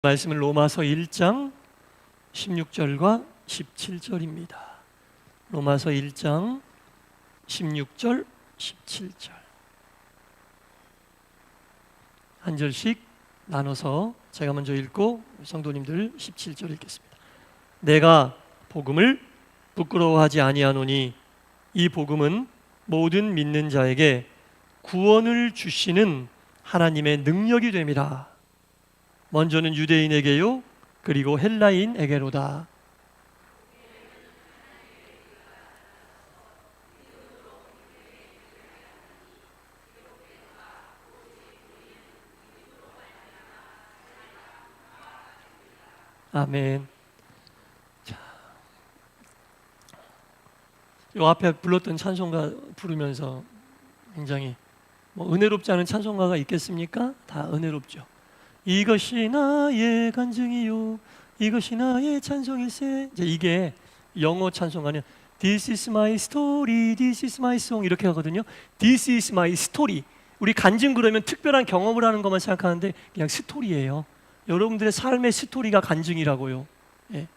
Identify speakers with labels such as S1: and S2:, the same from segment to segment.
S1: 말씀은 로마서 1장 16절과 17절입니다. 로마서 1장 16절, 17절 한 절씩 나눠서 제가 먼저 읽고 성도님들 17절 읽겠습니다. 내가 복음을 부끄러워하지 아니하노니 이 복음은 모든 믿는 자에게 구원을 주시는 하나님의 능력이 됨이라. 먼저는 유대인에게요 그리고 헬라인에게로다. 아멘. 자, 요 앞에 불렀던 찬송가 부르면서 굉장히 은혜롭지 않은 찬송가가 있겠습니까? 다 은혜롭죠. 이것이 나의 간증이요 이것이 나의 찬송일세. 이제 이게 영어 찬송가는 This is my story, This is my song 이렇게 하거든요. This is my story. 우리 간증 그러면 특별한 경험을 하는 것만 생각하는데 그냥 스토리예요. 여러분들의 삶의 스토리가 간증이라고요. 예.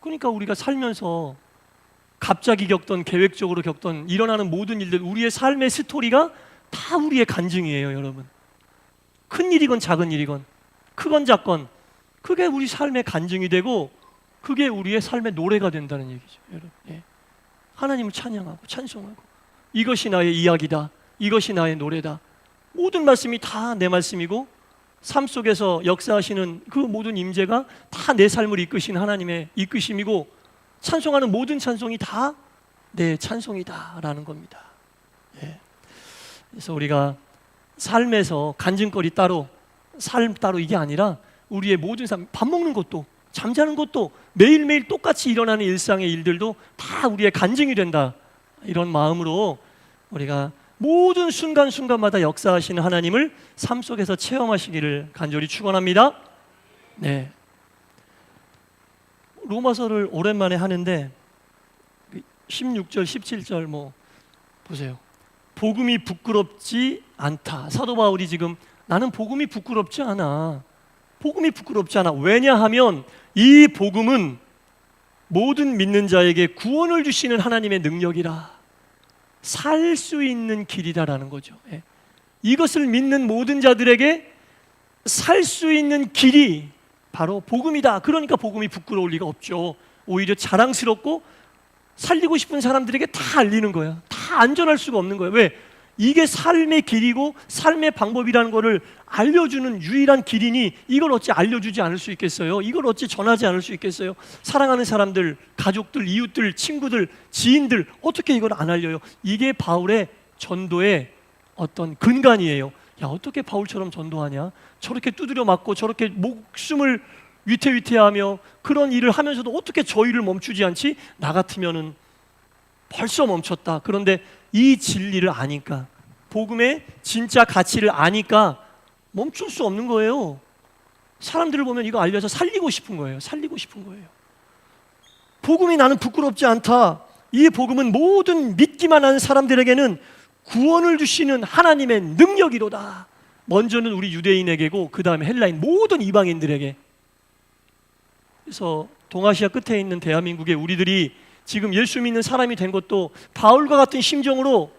S1: 그러니까 우리가 살면서 갑자기 겪던, 계획적으로 겪던, 일어나는 모든 일들, 우리의 삶의 스토리가 다 우리의 간증이에요, 여러분. 큰 일이건 작은 일이건, 크건 작건, 그게 우리 삶의 간증이 되고 그게 우리의 삶의 노래가 된다는 얘기죠, 여러분. 예. 하나님을 찬양하고 찬송하고 이것이 나의 이야기다, 이것이 나의 노래다. 모든 말씀이 다 내 말씀이고 삶 속에서 역사하시는 그 모든 임재가 다 내 삶을 이끄신 하나님의 이끄심이고 찬송하는 모든 찬송이 다 내 찬송이다라는 겁니다. 예. 그래서 우리가 삶에서 간증거리 따로, 삶 따로 이게 아니라 우리의 모든 삶, 밥 먹는 것도, 잠자는 것도, 매일매일 똑같이 일어나는 일상의 일들도 다 우리의 간증이 된다. 이런 마음으로 우리가 모든 순간순간마다 역사하시는 하나님을 삶 속에서 체험하시기를 간절히 축원합니다. 네. 로마서를 오랜만에 하는데 16절, 17절 보세요. 복음이 부끄럽지 않다. 사도 바울이 지금 나는 복음이 부끄럽지 않아. 복음이 부끄럽지 않아. 왜냐하면 이 복음은 모든 믿는 자에게 구원을 주시는 하나님의 능력이라. 살 수 있는 길이다라는 거죠. 예. 이것을 믿는 모든 자들에게 살 수 있는 길이 바로 복음이다. 그러니까 복음이 부끄러울 리가 없죠. 오히려 자랑스럽고 살리고 싶은 사람들에게 다 알리는 거야. 다 안전할 수가 없는 거야. 왜? 이게 삶의 길이고 삶의 방법이라는 것을 알려주는 유일한 길이니 이걸 어찌 알려주지 않을 수 있겠어요? 이걸 어찌 전하지 않을 수 있겠어요? 사랑하는 사람들, 가족들, 이웃들, 친구들, 지인들 어떻게 이걸 안 알려요? 이게 바울의 전도의 어떤 근간이에요. 야, 어떻게 바울처럼 전도하냐? 저렇게 두드려 맞고 저렇게 목숨을 위태위태하며 그런 일을 하면서도 어떻게 저 일을 멈추지 않지? 나 같으면은 벌써 멈췄다. 그런데 이 진리를 아니까, 복음의 진짜 가치를 아니까 멈출 수 없는 거예요. 사람들을 보면 이거 알려서 살리고 싶은 거예요. 살리고 싶은 거예요. 복음이 나는 부끄럽지 않다. 이 복음은 모든 믿기만 하는 사람들에게는 구원을 주시는 하나님의 능력이로다. 먼저는 우리 유대인에게고 그 다음에 헬라인 모든 이방인들에게. 그래서 동아시아 끝에 있는 대한민국의 우리들이 지금 예수 믿는 사람이 된 것도 바울과 같은 심정으로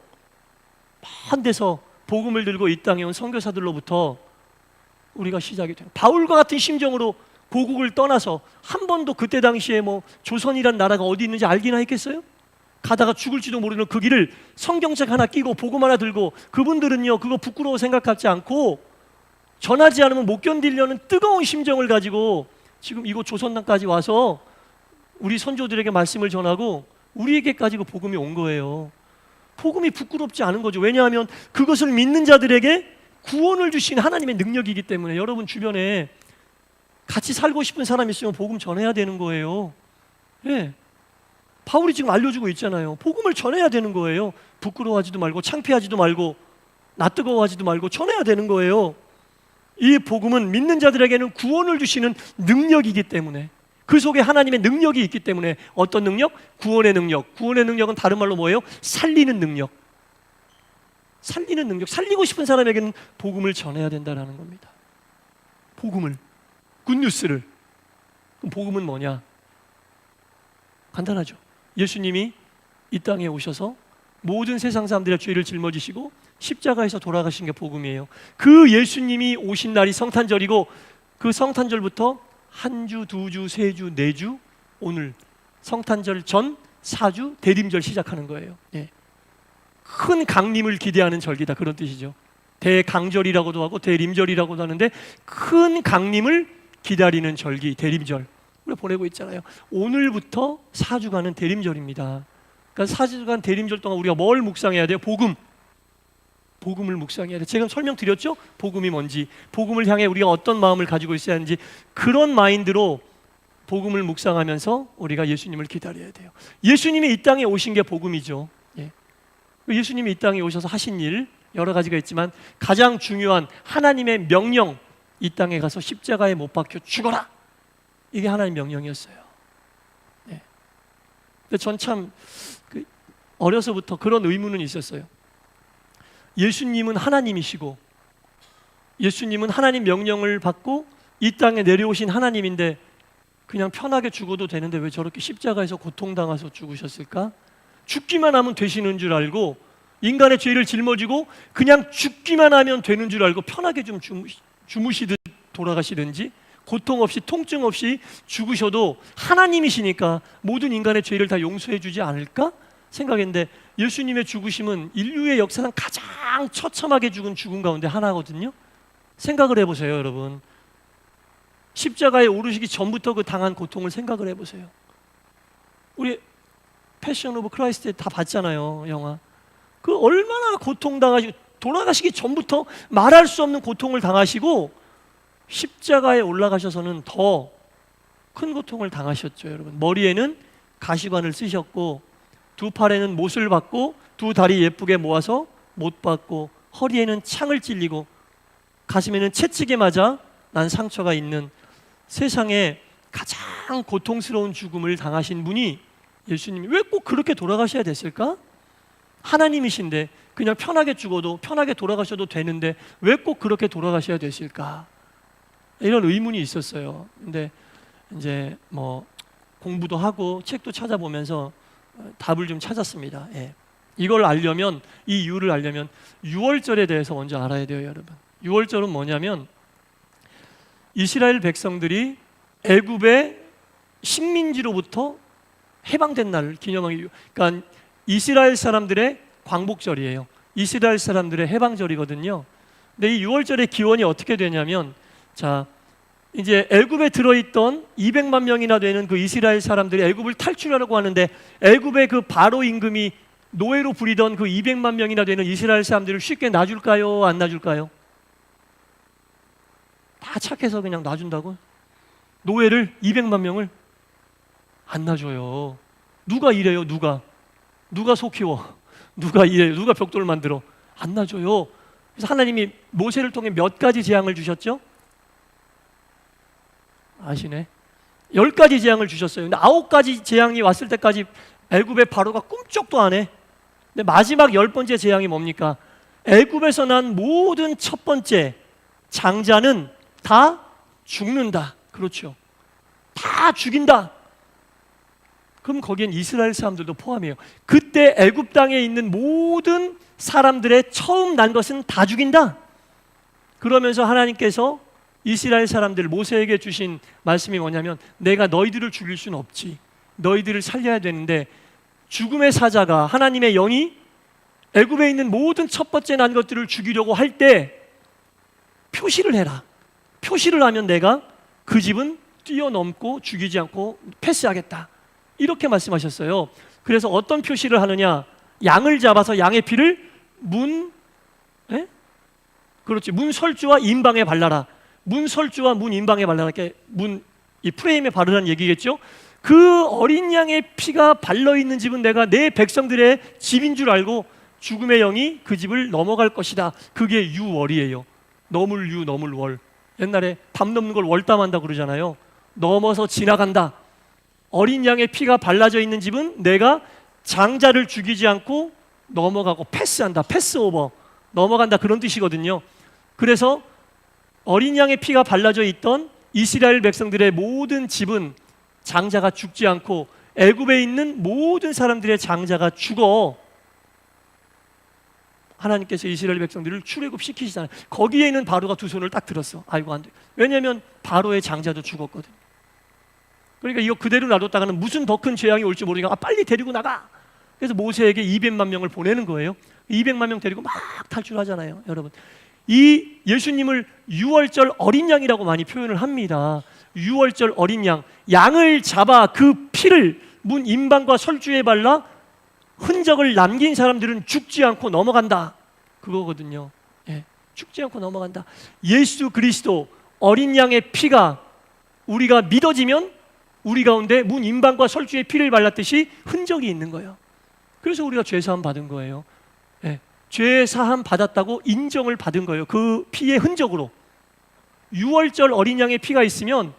S1: 한 데서 복음을 들고 이 땅에 온 선교사들로부터 우리가 시작이 돼요. 바울과 같은 심정으로 고국을 떠나서 한 번도 그때 당시에 조선이란 나라가 어디 있는지 알기나 했겠어요? 가다가 죽을지도 모르는 그 길을 성경책 하나 끼고 복음 하나 들고 그분들은요 그거 부끄러워 생각하지 않고 전하지 않으면 못 견디려는 뜨거운 심정을 가지고 지금 이곳 조선 땅까지 와서 우리 선조들에게 말씀을 전하고 우리에게까지 그 복음이 온 거예요. 복음이 부끄럽지 않은 거죠. 왜냐하면 그것을 믿는 자들에게 구원을 주신 하나님의 능력이기 때문에. 여러분 주변에 같이 살고 싶은 사람 있으면 복음 전해야 되는 거예요. 네. 바울이 지금 알려주고 있잖아요. 복음을 전해야 되는 거예요. 부끄러워하지도 말고 창피하지도 말고 낯뜨거워하지도 말고 전해야 되는 거예요. 이 복음은 믿는 자들에게는 구원을 주시는 능력이기 때문에, 그 속에 하나님의 능력이 있기 때문에. 어떤 능력? 구원의 능력. 구원의 능력은 다른 말로 뭐예요? 살리는 능력. 살리는 능력. 살리고 싶은 사람에게는 복음을 전해야 된다는 겁니다. 복음을, 굿뉴스를. 그럼 복음은 뭐냐? 간단하죠. 예수님이 이 땅에 오셔서 모든 세상 사람들의 죄를 짊어지시고 십자가에서 돌아가신 게 복음이에요. 그 예수님이 오신 날이 성탄절이고, 그 성탄절부터 한 주, 두 주, 세 주, 네 주, 오늘 성탄절 전 4주 대림절 시작하는 거예요. 예. 큰 강림을 기대하는 절기다, 그런 뜻이죠. 대강절이라고도 하고 대림절이라고도 하는데, 큰 강림을 기다리는 절기, 대림절 우리가 보내고 있잖아요. 오늘부터 4주간은 대림절입니다. 그러니까 4주간 대림절 동안 우리가 뭘 묵상해야 돼요? 복음을 묵상해야 돼요. 제가 설명드렸죠? 복음이 뭔지, 복음을 향해 우리가 어떤 마음을 가지고 있어야 하는지, 그런 마인드로 복음을 묵상하면서 우리가 예수님을 기다려야 돼요. 예수님이 이 땅에 오신 게 복음이죠. 예. 예수님이 이 땅에 오셔서 하신 일 여러 가지가 있지만, 가장 중요한 하나님의 명령, 이 땅에 가서 십자가에 못 박혀 죽어라, 이게 하나님의 명령이었어요. 예. 근데 전 참 어려서부터 그런 의문은 있었어요. 예수님은 하나님이시고, 예수님은 하나님 명령을 받고 이 땅에 내려오신 하나님인데, 그냥 편하게 죽어도 되는데 왜 저렇게 십자가에서 고통당해서 죽으셨을까? 죽기만 하면 되시는 줄 알고, 인간의 죄를 짊어지고 그냥 죽기만 하면 되는 줄 알고 편하게 좀 주무시듯 돌아가시든지, 고통 없이 통증 없이 죽으셔도 하나님이시니까 모든 인간의 죄를 다 용서해 주지 않을까 생각했는데, 예수님의 죽으심은 인류의 역사상 가장 처참하게 죽은 죽음 가운데 하나거든요. 생각을 해보세요, 여러분. 십자가에 오르시기 전부터 그 당한 고통을 생각을 해보세요. 우리 패션 오브 크라이스트 다 봤잖아요, 영화. 그 얼마나 고통당하시고, 돌아가시기 전부터 말할 수 없는 고통을 당하시고 십자가에 올라가셔서는 더 큰 고통을 당하셨죠, 여러분. 머리에는 가시관을 쓰셨고, 두 팔에는 못을 받고, 두 다리 예쁘게 모아서 못 받고, 허리에는 창을 찔리고, 가슴에는 채찍에 맞아 난 상처가 있는, 세상에 가장 고통스러운 죽음을 당하신 분이 예수님이 왜 꼭 그렇게 돌아가셔야 됐을까? 하나님이신데 그냥 편하게 죽어도, 편하게 돌아가셔도 되는데 왜 꼭 그렇게 돌아가셔야 됐을까? 이런 의문이 있었어요. 근데 이제 뭐 공부도 하고 책도 찾아보면서 답을 좀 찾았습니다. 예. 이걸 알려면, 이 이유를 알려면 유월절에 대해서 먼저 알아야 돼요, 여러분. 유월절은 뭐냐면, 이스라엘 백성들이 애굽의 식민지로부터 해방된 날을 기념하기, 그러니까 이스라엘 사람들의 광복절이에요. 이스라엘 사람들의 해방절이거든요. 근데 이 유월절의 기원이 어떻게 되냐면, 자, 이제 애굽에 들어있던 200만 명이나 되는 그 이스라엘 사람들이 애굽을 탈출하려고 하는데, 애굽의 그 바로 임금이 노예로 부리던 그 200만 명이나 되는 이스라엘 사람들을 쉽게 놔줄까요? 안 놔줄까요? 다 착해서 그냥 놔준다고? 노예를 200만 명을 안 놔줘요. 누가 이래요? 누가 소 키워? 누가 이래요? 누가 벽돌 만들어? 안 놔줘요. 그래서 하나님이 모세를 통해 몇 가지 재앙을 주셨죠? 아시네? 10가지 재앙을 주셨어요. 근데 9가지 재앙이 왔을 때까지 애굽의 바로가 꿈쩍도 안 해. 근데 마지막 10번째 재앙이 뭡니까? 애굽에서 난 모든 첫 번째 장자는 다 죽는다. 그렇죠. 다 죽인다. 그럼 거기엔 이스라엘 사람들도 포함이에요. 그때 애굽 땅에 있는 모든 사람들의 처음 난 것은 다 죽인다. 그러면서 하나님께서 이스라엘 사람들, 모세에게 주신 말씀이 뭐냐면, 내가 너희들을 죽일 수는 없지, 너희들을 살려야 되는데, 죽음의 사자가, 하나님의 영이 애굽에 있는 모든 첫 번째 난 것들을 죽이려고 할 때 표시를 해라. 표시를 하면 내가 그 집은 뛰어넘고 죽이지 않고 패스하겠다, 이렇게 말씀하셨어요. 그래서 어떤 표시를 하느냐? 양을 잡아서 양의 피를 그렇지, 문설주와 인방에 발라라. 문설주와 문인방에 발라라. 이렇게 이 프레임에 바르라는 얘기겠죠. 그 어린 양의 피가 발러 있는 집은 내가 내 백성들의 집인 줄 알고 죽음의 영이 그 집을 넘어갈 것이다. 그게 유월이에요. 너물월. 옛날에 담 넘는 걸 월담한다 그러잖아요. 넘어서 지나간다. 어린 양의 피가 발라져 있는 집은 내가 장자를 죽이지 않고 넘어가고 패스한다. 패스오버. 넘어간다, 그런 뜻이거든요. 그래서 어린 양의 피가 발라져 있던 이스라엘 백성들의 모든 집은 장자가 죽지 않고 애굽에 있는 모든 사람들의 장자가 죽어 하나님께서 이스라엘 백성들을 출애굽시키시잖아요. 거기에 있는 바로가 두 손을 딱 들었어. 아이고 안 돼. 왜냐하면 바로의 장자도 죽었거든. 그러니까 이거 그대로 놔뒀다가는 무슨 더 큰 재앙이 올지 모르니까 빨리 데리고 나가. 그래서 모세에게 200만 명을 보내는 거예요. 200만 명 데리고 막 탈출하잖아요. 여러분, 이 예수님을 유월절 어린 양이라고 많이 표현을 합니다. 유월절 어린 양, 양을 잡아 그 피를 문 임방과 설주에 발라 흔적을 남긴 사람들은 죽지 않고 넘어간다, 그거거든요. 예, 죽지 않고 넘어간다. 예수 그리스도 어린 양의 피가 우리가 믿어지면 우리 가운데 문 임방과 설주에 피를 발랐듯이 흔적이 있는 거예요. 그래서 우리가 죄사함 받은 거예요. 예, 죄사함 받았다고 인정을 받은 거예요. 그 피의 흔적으로. 유월절 어린 양의 피가 있으면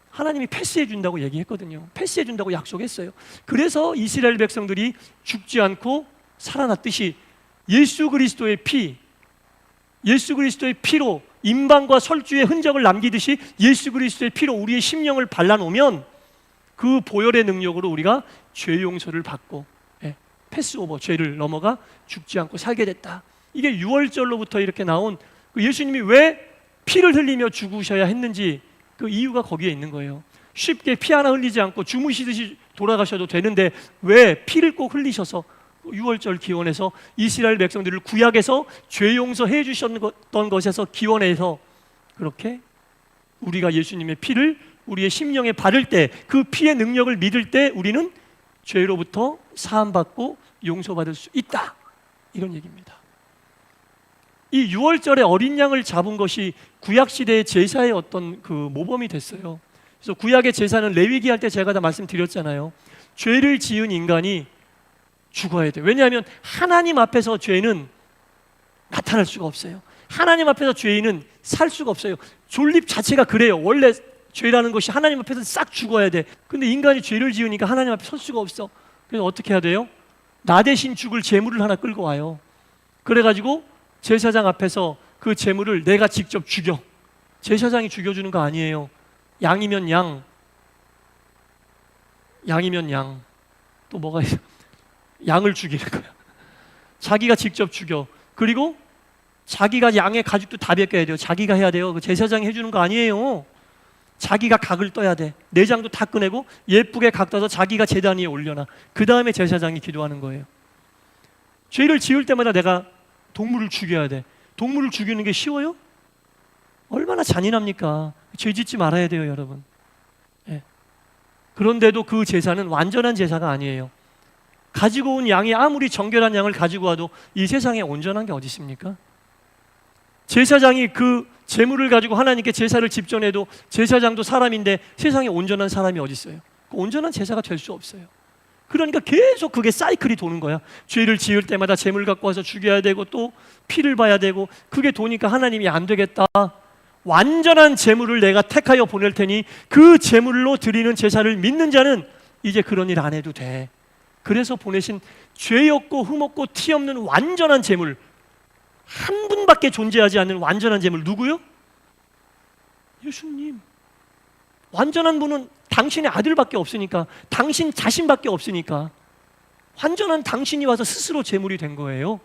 S1: 하나님이 패스해 준다고 얘기했거든요. 패스해 준다고 약속했어요. 그래서 이스라엘 백성들이 죽지 않고 살아났듯이 예수 그리스도의 피로 임방과 설주의 흔적을 남기듯이 예수 그리스도의 피로 우리의 심령을 발라놓으면 그 보혈의 능력으로 우리가 죄 용서를 받고 패스오버, 죄를 넘어가 죽지 않고 살게 됐다. 이게 유월절로부터 이렇게 나온 예수님이 왜 피를 흘리며 죽으셔야 했는지 그 이유가 거기에 있는 거예요. 쉽게 피 하나 흘리지 않고 주무시듯이 돌아가셔도 되는데 왜 피를 꼭 흘리셔서 유월절 기원에서 이스라엘 백성들을 구약에서 죄 용서해 주셨던 것에서 기원해서 그렇게 우리가 예수님의 피를 우리의 심령에 바를 때, 그 피의 능력을 믿을 때 우리는 죄로부터 사함받고 용서받을 수 있다, 이런 얘기입니다. 이 유월절에 어린 양을 잡은 것이 구약시대의 제사의 어떤 그 모범이 됐어요. 그래서 구약의 제사는 레위기 할 때 제가 다 말씀드렸잖아요. 죄를 지은 인간이 죽어야 돼요. 왜냐하면 하나님 앞에서 죄는 나타날 수가 없어요. 하나님 앞에서 죄인은 살 수가 없어요. 존립 자체가 그래요. 원래 죄라는 것이 하나님 앞에서 싹 죽어야 돼. 근데 인간이 죄를 지으니까 하나님 앞에 설 수가 없어. 그래서 어떻게 해야 돼요? 나 대신 죽을 제물을 하나 끌고 와요. 그래가지고 제사장 앞에서 그 제물을 내가 직접 죽여. 제사장이 죽여주는 거 아니에요. 양이면 양, 양이면 양, 또 뭐가 있어? 양을 죽이는 거야. 자기가 직접 죽여. 그리고 자기가 양의 가죽도 다 벗겨야 돼요. 자기가 해야 돼요. 그 제사장이 해주는 거 아니에요. 자기가 각을 떠야 돼. 내장도 다 꺼내고 예쁘게 각 떠서 자기가 제단 위에 올려놔. 그 다음에 제사장이 기도하는 거예요. 죄를 지을 때마다 내가 동물을 죽여야 돼. 동물을 죽이는 게 쉬워요? 얼마나 잔인합니까? 죄 짓지 말아야 돼요, 여러분. 예. 그런데도 그 제사는 완전한 제사가 아니에요. 가지고 온 양이 아무리 정결한 양을 가지고 와도 이 세상에 온전한 게 어디 있습니까? 제사장이 그 제물을 가지고 하나님께 제사를 집전해도 제사장도 사람인데 세상에 온전한 사람이 어디 있어요? 온전한 제사가 될 수 없어요. 그러니까 계속 그게 사이클이 도는 거야. 죄를 지을 때마다 제물 갖고 와서 죽여야 되고 또 피를 봐야 되고, 그게 도니까 하나님이 안 되겠다. 완전한 제물을 내가 택하여 보낼 테니 그 제물로 드리는 제사를 믿는 자는 이제 그런 일 안 해도 돼. 그래서 보내신 죄 없고 흠 없고 티 없는 완전한 제물, 한 분밖에 존재하지 않는 완전한 제물, 누구요? 예수님. 완전한 분은 당신의 아들밖에 없으니까, 당신 자신밖에 없으니까 완전한 당신이 와서 스스로 제물이 된 거예요.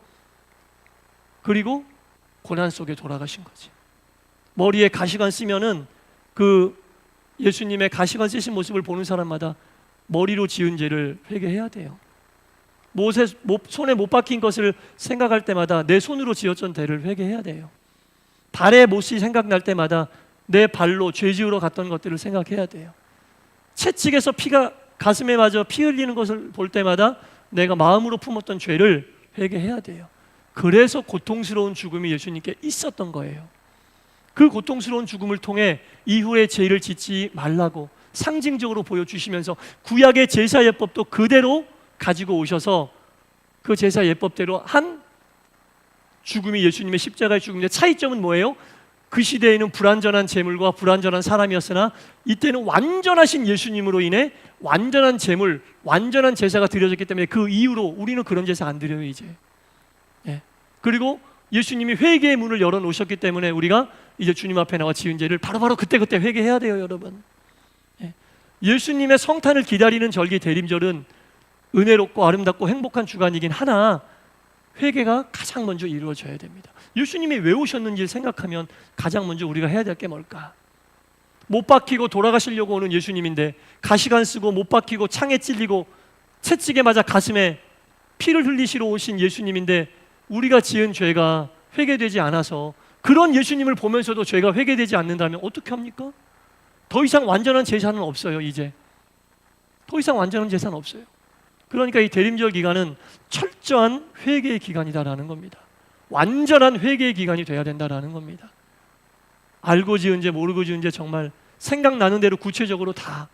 S1: 그리고 고난 속에 돌아가신 거지. 머리에 가시관 쓰면은 그 예수님의 가시관 쓰신 모습을 보는 사람마다 머리로 지은 죄를 회개해야 돼요. 손에 못 박힌 것을 생각할 때마다 내 손으로 지었던 죄를 회개해야 돼요. 발에 못이 생각날 때마다 내 발로 죄 지으러 갔던 것들을 생각해야 돼요. 채찍에서 피가 가슴에 맞아 피 흘리는 것을 볼 때마다 내가 마음으로 품었던 죄를 회개해야 돼요. 그래서 고통스러운 죽음이 예수님께 있었던 거예요. 그 고통스러운 죽음을 통해 이후에 죄를 짓지 말라고 상징적으로 보여주시면서 구약의 제사 예법도 그대로 가지고 오셔서 그 제사 예법대로 한 죽음이 예수님의 십자가의 죽음인데, 차이점은 뭐예요? 그 시대에는 불완전한 제물과 불완전한 사람이었으나 이때는 완전하신 예수님으로 인해 완전한 제물, 완전한 제사가 드려졌기 때문에 그 이후로 우리는 그런 제사 안 드려요 이제. 예. 그리고 예수님이 회개의 문을 열어놓으셨기 때문에 우리가 이제 주님 앞에 나와 지은 죄를 바로바로 그때그때 회개해야 돼요, 여러분. 예수님의 성탄을 기다리는 절기 대림절은 은혜롭고 아름답고 행복한 주간이긴 하나 회개가 가장 먼저 이루어져야 됩니다. 예수님이 왜 오셨는지를 생각하면 가장 먼저 우리가 해야 될 게 뭘까? 못 박히고 돌아가시려고 오는 예수님인데 가시관 쓰고 못 박히고 창에 찔리고 채찍에 맞아 가슴에 피를 흘리시러 오신 예수님인데 우리가 지은 죄가 회개되지 않아서 그런 예수님을 보면서도 죄가 회개되지 않는다면 어떻게 합니까? 더 이상 완전한 제사는 없어요. 이제 더 이상 완전한 제사는 없어요. 그러니까 이 대림절 기간은 철저한 회개의 기간이다라는 겁니다. 완전한 회개의 기간이 돼야 된다라는 겁니다. 알고 지은 죄 모르고 지은 죄 정말 생각나는 대로 구체적으로 다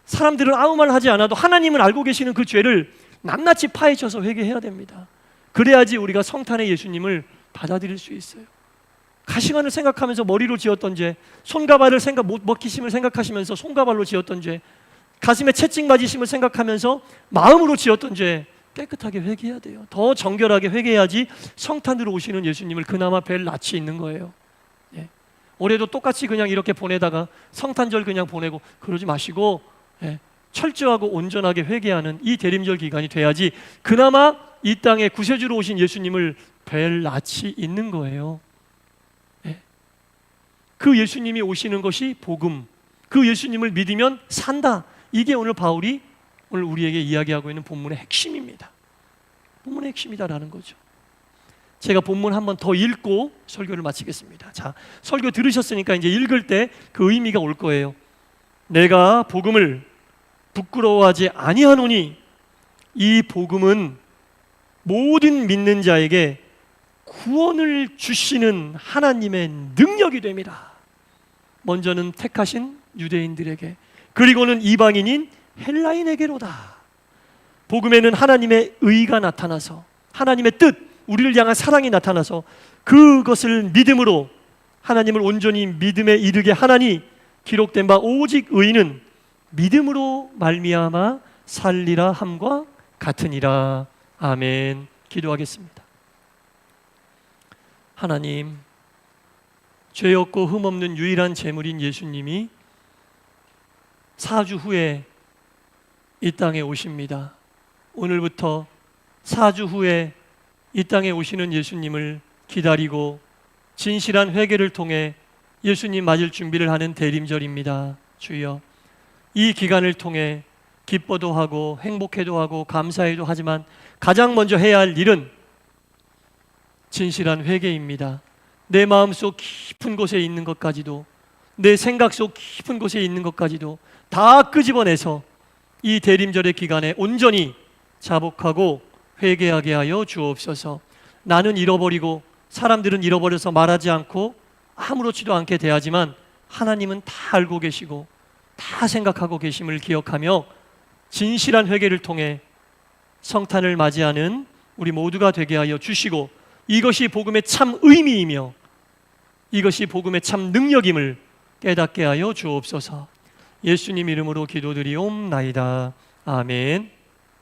S1: 사람들은 아무 말 하지 않아도 하나님은 알고 계시는 그 죄를 낱낱이 파헤쳐서 회개해야 됩니다. 그래야지 우리가 성탄의 예수님을 받아들일 수 있어요. 가시관을 생각하면서 머리로 지었던 죄, 손가발을 못 먹히심을 생각하시면서 손가발로 지었던 죄, 가슴에 채찍 맞으심을 생각하면서 마음으로 지었던 죄 깨끗하게 회개해야 돼요. 더 정결하게 회개해야지 성탄으로 오시는 예수님을 그나마 뵐 낯이 있는 거예요. 예. 올해도 똑같이 그냥 이렇게 보내다가 성탄절 그냥 보내고 그러지 마시고 철저하고 온전하게 회개하는 이 대림절 기간이 돼야지 그나마 이 땅에 구세주로 오신 예수님을 뵐 낯이 있는 거예요. 그 예수님이 오시는 것이 복음, 그 예수님을 믿으면 산다. 이게 오늘 바울이 오늘 우리에게 이야기하고 있는 본문의 핵심입니다. 본문의 핵심이다라는 거죠. 제가 본문 한 번 더 읽고 설교를 마치겠습니다. 자, 설교 들으셨으니까 이제 읽을 때 그 의미가 올 거예요. 내가 복음을 부끄러워하지 아니하노니 이 복음은 모든 믿는 자에게 구원을 주시는 하나님의 능력이 됩니다. 먼저는 택하신 유대인들에게, 그리고는 이방인인 헬라인에게로다. 복음에는 하나님의 의가 나타나서 하나님의 뜻, 우리를 향한 사랑이 나타나서 그것을 믿음으로 하나님을 온전히 믿음에 이르게 하나니 기록된 바 오직 의인은 믿음으로 말미암아 살리라 함과 같으니라. 아멘. 기도하겠습니다. 하나님, 죄 없고 흠 없는 유일한 제물인 예수님이 4주 후에 이 땅에 오십니다. 오늘부터 4주 후에 이 땅에 오시는 예수님을 기다리고 진실한 회개를 통해 예수님 맞을 준비를 하는 대림절입니다. 주여, 이 기간을 통해 기뻐도 하고 행복해도 하고 감사해도 하지만 가장 먼저 해야 할 일은 진실한 회개입니다. 내 마음속 깊은 곳에 있는 것까지도, 내 생각 속 깊은 곳에 있는 것까지도 다 끄집어내서 이 대림절의 기간에 온전히 자복하고 회개하게 하여 주옵소서. 나는 잃어버리고 사람들은 잃어버려서 말하지 않고 아무렇지도 않게 대하지만 하나님은 다 알고 계시고 다 생각하고 계심을 기억하며 진실한 회개를 통해 성탄을 맞이하는 우리 모두가 되게 하여 주시고, 이것이 복음의 참 의미이며 이것이 복음의 참 능력임을 깨닫게 하여 주옵소서. 예수님 이름으로 기도드리옵나이다. 아멘.